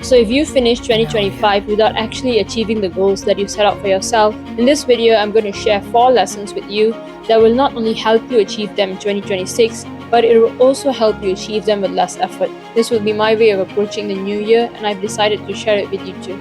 So if you finish 2025 without actually achieving the goals that you set out for yourself, in this video I'm going to share 4 lessons with you that will not only help you achieve them in 2026, but it will also help you achieve them with less effort. This will be my way of approaching the new year, and I've decided to share it with you too.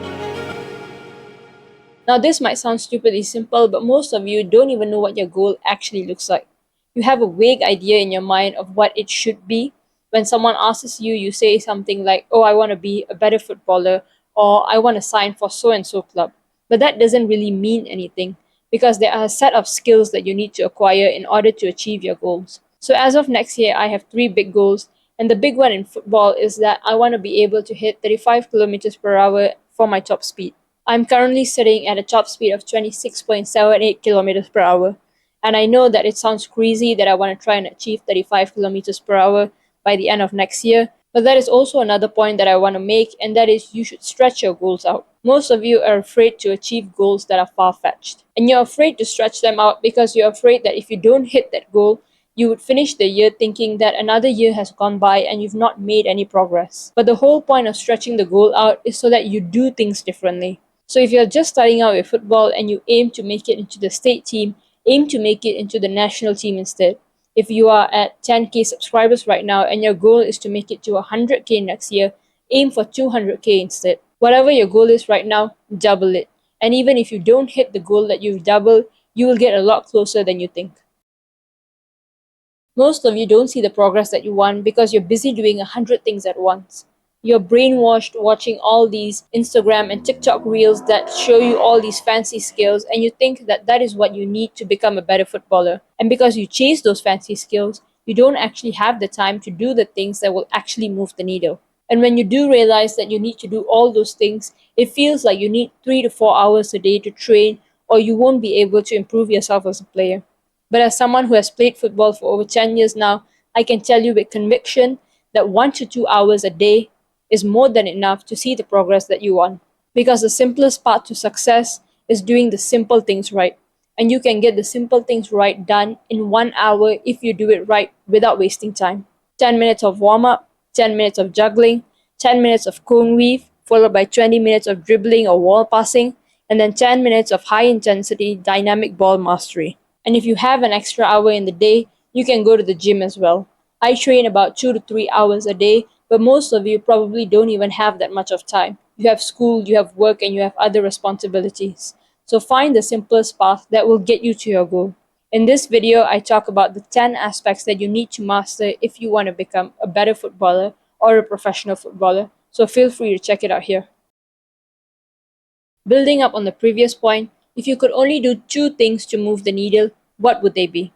Now this might sound stupidly simple, but most of you don't even know what your goal actually looks like. You have a vague idea in your mind of what it should be. When someone asks you, you say something like, "Oh, I want to be a better footballer," or "I want to sign for so and so club." But that doesn't really mean anything because there are a set of skills that you need to acquire in order to achieve your goals. So as of next year, I have 3 big goals, and the big one in football is that I want to be able to hit 35 kilometers per hour for my top speed. I'm currently sitting at a top speed of 26.78 kilometers per hour. And I know that it sounds crazy that I want to try and achieve 35 kilometers per hour by the end of next year, but that is also another point that I want to make, and that is you should stretch your goals out. Most of you are afraid to achieve goals that are far-fetched. And you're afraid to stretch them out because you're afraid that if you don't hit that goal, you would finish the year thinking that another year has gone by and you've not made any progress. But the whole point of stretching the goal out is so that you do things differently. So if you're just starting out with football and you aim to make it into the state team, aim to make it into the national team instead. If you are at 10k subscribers right now and your goal is to make it to 100k next year, aim for 200k instead. Whatever your goal is right now, double it. And even if you don't hit the goal that you've doubled, you will get a lot closer than you think. Most of you don't see the progress that you want because you're busy doing 100 things at once. You're brainwashed watching all these Instagram and TikTok reels that show you all these fancy skills, and you think that that is what you need to become a better footballer. And because you chase those fancy skills, you don't actually have the time to do the things that will actually move the needle. And when you do realize that you need to do all those things, it feels like you need 3 to 4 hours a day to train, or you won't be able to improve yourself as a player. But as someone who has played football for over 10 years now, I can tell you with conviction that 1 to 2 hours a day is more than enough to see the progress that you want. Because the simplest path to success is doing the simple things right. And you can get the simple things right done in 1 hour if you do it right without wasting time. 10 minutes of warm up, 10 minutes of juggling, 10 minutes of cone weave, followed by 20 minutes of dribbling or wall passing, and then 10 minutes of high intensity dynamic ball mastery. And if you have an extra hour in the day, you can go to the gym as well. I train about 2 to 3 hours a day, but most of you probably don't even have that much of time. You have school, you have work, and you have other responsibilities. So find the simplest path that will get you to your goal. In this video, I talk about the 10 aspects that you need to master if you want to become a better footballer or a professional footballer. So feel free to check it out here. Building up on the previous point, if you could only do 2 things to move the needle, what would they be?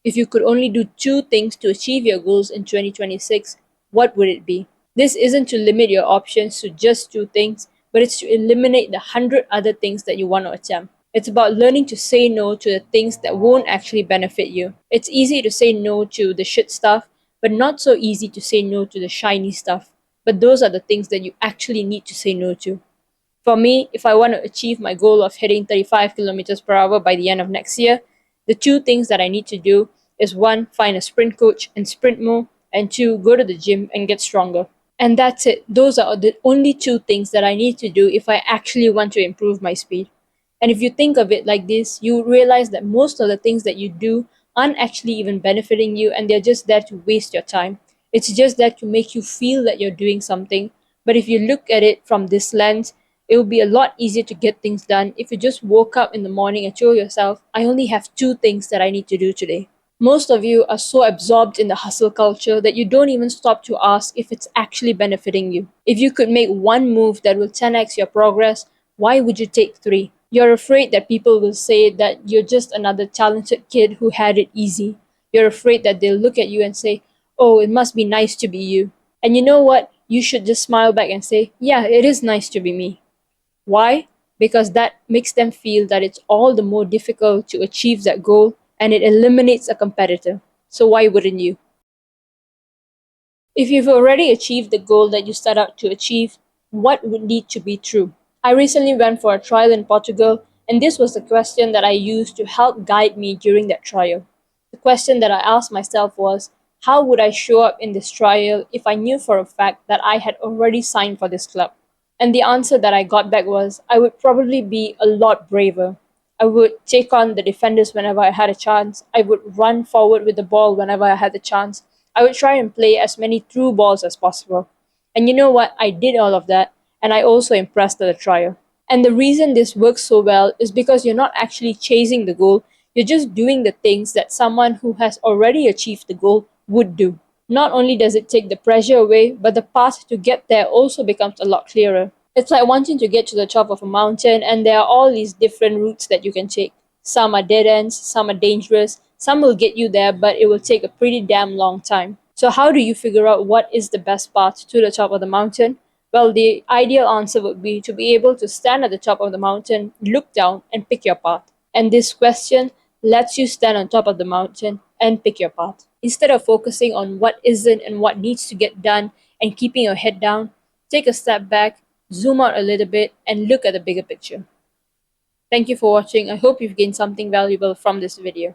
If you could only do 2 things to achieve your goals in 2026, what would it be? This isn't to limit your options to just 2 things, but it's to eliminate the 100 other things that you want to attempt. It's about learning to say no to the things that won't actually benefit you. It's easy to say no to the shit stuff, but not so easy to say no to the shiny stuff. But those are the things that you actually need to say no to. For me, if I want to achieve my goal of hitting 35 kilometers per hour by the end of next year, the 2 things that I need to do is 1, find a sprint coach and sprint more, and 2, go to the gym and get stronger. And that's it. Those are the only 2 things that I need to do if I actually want to improve my speed. And if you think of it like this, you realize that most of the things that you do aren't actually even benefiting you, and they're just there to waste your time. It's just there to make you feel that you're doing something. But if you look at it from this lens, it would be a lot easier to get things done if you just woke up in the morning and told yourself, I only have 2 things that I need to do today. Most of you are so absorbed in the hustle culture that you don't even stop to ask if it's actually benefiting you. If you could make 1 move that will 10x your progress, why would you take 3? You're afraid that people will say that you're just another talented kid who had it easy. You're afraid that they'll look at you and say, oh, it must be nice to be you. And you know what? You should just smile back and say, yeah, it is nice to be me. Why? Because that makes them feel that it's all the more difficult to achieve that goal, and it eliminates a competitor. So why wouldn't you? If you've already achieved the goal that you set out to achieve, what would need to be true? I recently went for a trial in Portugal, and this was the question that I used to help guide me during that trial. The question that I asked myself was, how would I show up in this trial if I knew for a fact that I had already signed for this club? And the answer that I got back was I would probably be a lot braver. I would take on the defenders whenever I had a chance. I would run forward with the ball whenever I had the chance. I would try and play as many through balls as possible. And you know what? I did all of that, and I also impressed at the trial. And the reason this works so well is because you're not actually chasing the goal, you're just doing the things that someone who has already achieved the goal would do. Not only does it take the pressure away, but the path to get there also becomes a lot clearer. It's like wanting to get to the top of a mountain, and there are all these different routes that you can take. Some are dead ends, some are dangerous, some will get you there, but it will take a pretty damn long time. So, how do you figure out what is the best path to the top of the mountain? Well, the ideal answer would be to be able to stand at the top of the mountain, look down, and pick your path. And this question lets you stand on top of the mountain and pick your path. Instead of focusing on what isn't and what needs to get done and keeping your head down, take a step back, zoom out a little bit, and look at the bigger picture. Thank you for watching. I hope you've gained something valuable from this video.